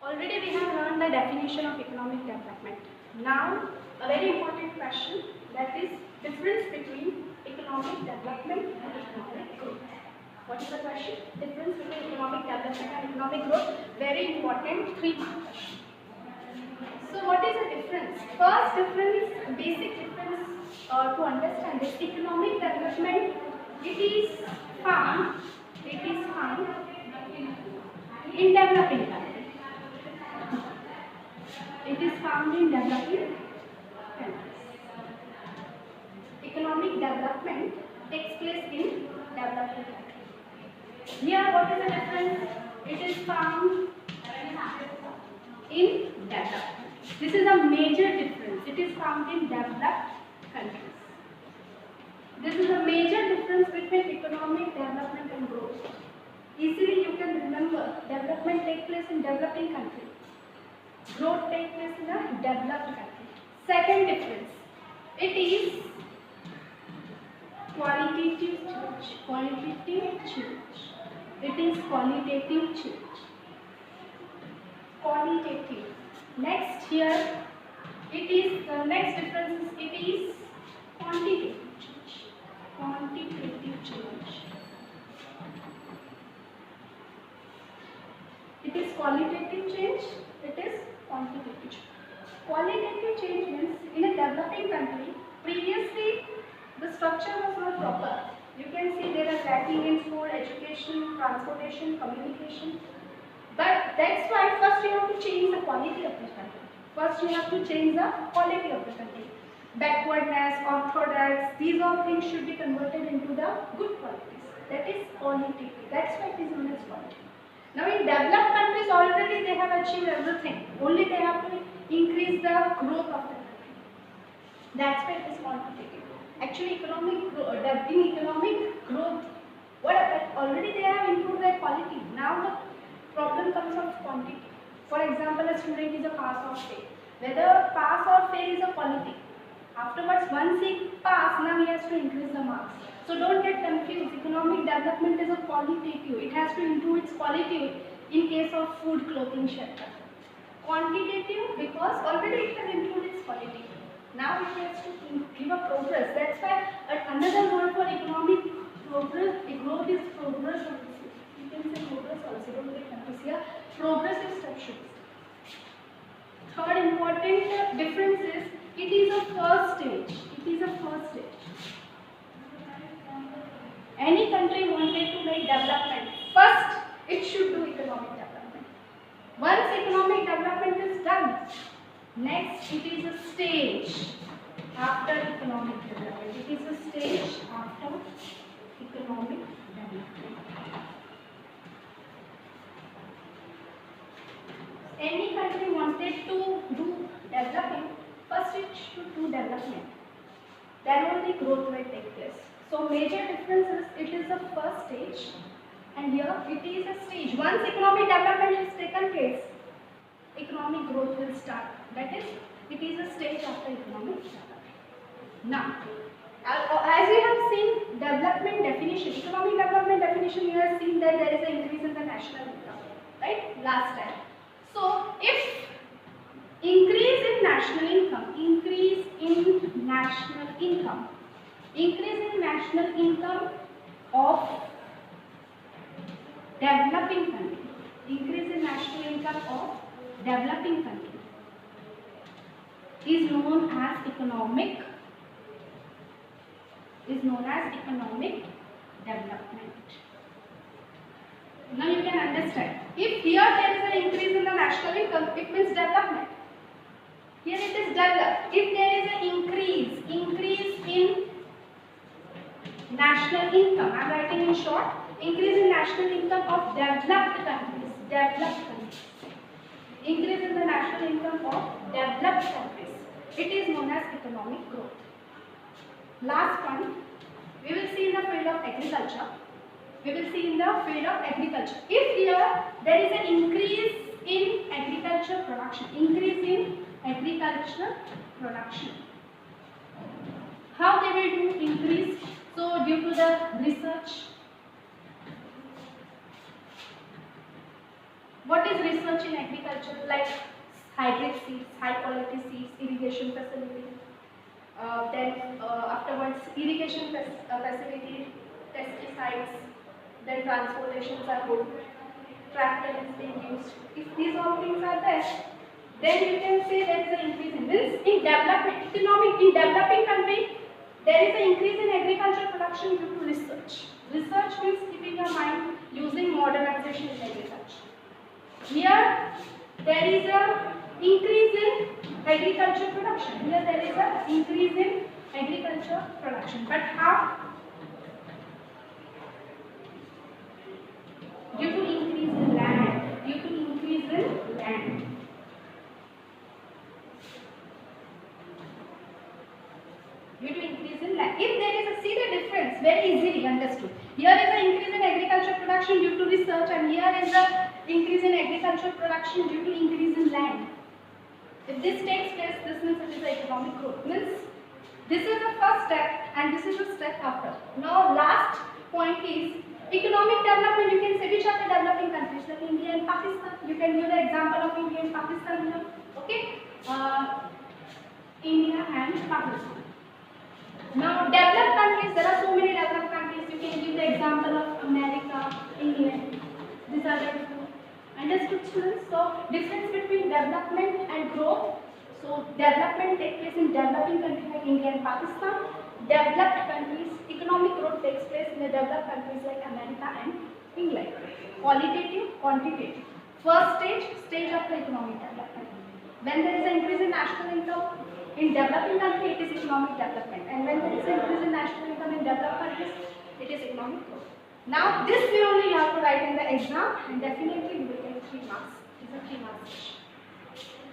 Already we have learned the definition of economic development. Now, a very important question, that is difference between economic development and economic growth. What is the question? Difference between economic development and economic growth. Very important, 3-mark question. So what is the difference? First difference, basic difference to understand is economic development. It is found in developing countries. It is found in developing countries. Economic development takes place in developing countries. Here, what is the difference? It is found in developed. This is a major difference. It is found in developed countries. This is a major difference between economic development and growth. Easily you can remember, development takes place in developing countries. Growth takes place in a developed country. Second difference, it is qualitative change. Qualitative change. It is qualitative change. Qualitative. Next here, it is the next difference is it is quantitative change. Quantitative change. It is qualitative change. It is quantitative change. Qualitative change means in a developing country, previously the structure was not proper. You can see there are lacking in food, education, transportation, communication. But that's why first you have to change the quality of the country. First you have to change the quality of the country. Backwardness, orthodox, these all things should be converted into the good qualities. That is quality. That's why it is known as quality. Now in developed countries already they have achieved everything. Only they have to increase the growth of the country. That's why it is quantitative. Actually in economic growth, what happened? Already they have improved their quality. Now the problem comes of quantity. For example, a student is a pass or fail. Whether pass or fail is a quality. Afterwards, once he pass, now he has to increase the marks. So don't get confused. Economic development is a qualitative. It has to improve its quality in case of food, clothing, shelter. Quantitative because already it has improved its quality. Now it has to give a progress. That's why another word for economic progress, growth is progress also. You can say progress also. Don't get confused here. Progressive step should be. Third important difference is it is a first stage. It is a first stage. Any country wanted to make development, first it should do economic development. Once economic development is done, next it is a stage after economic development. It is a stage after economic development. Any country wanted to do developing, first it should do development. Then only growth will take place. So major difference is it is the first stage and here it is a stage. Once economic development is taken place, economic growth will start. That is, it is a stage after economic development. Now, as you have seen development definition, economic development definition, you have seen that there is an increase in the national income, right? Last time. So, if increase in national income of developing country, is known as economic development. Now you can understand. If here there is an increase in the national income, it means development. Here it is developed. If there is an increase in national income, I am writing in short, increase in national income of developed countries. Increase in the national income of developed countries. It is known as economic growth. Last one, we will see in the field of agriculture. If here there is an increase in agriculture production, how they will do increase? So due to the research, What is research in agriculture? Like hybrid seeds, high quality seeds, irrigation facility. Afterwards, irrigation facility, pesticides, then transportations are good, tractor is being used. If these all things are there, then you can say there is an increase in this. In development, in developing country, there is an increase in agricultural production due to research. Research means keeping your mind using modernization in agriculture. Here, there is a increase in agriculture production. Here, there is a increase in agriculture production. But how? Due to increase in land. Due to increase in land. Due to increase in land. If there is a, see the difference, very easily understood. Here is an increase in agriculture production due to research, and here is a increase in agricultural production due to increase in land. If this takes place, this means it is the economic growth. Means this is the first step and this is the step after. Now last point is economic development. You can say which are the developing countries like India and Pakistan. You can give the example of India and Pakistan here. Okay? India and Pakistan. Now developed countries, there are so many developed countries. You can give the example of America, England. These are the two. Understood, students? So difference between development and growth. So development takes place in developing countries like India and Pakistan. Developed countries, economic growth takes place in the developed countries like America and England. Qualitative, quantitative. First stage of the economic development. When there is an increase in national income in developing countries, it is economic development. And when there is an increase in national income in developed countries, it is economic growth. Now this way only you have to write in the exam, and definitely you will get 3 marks.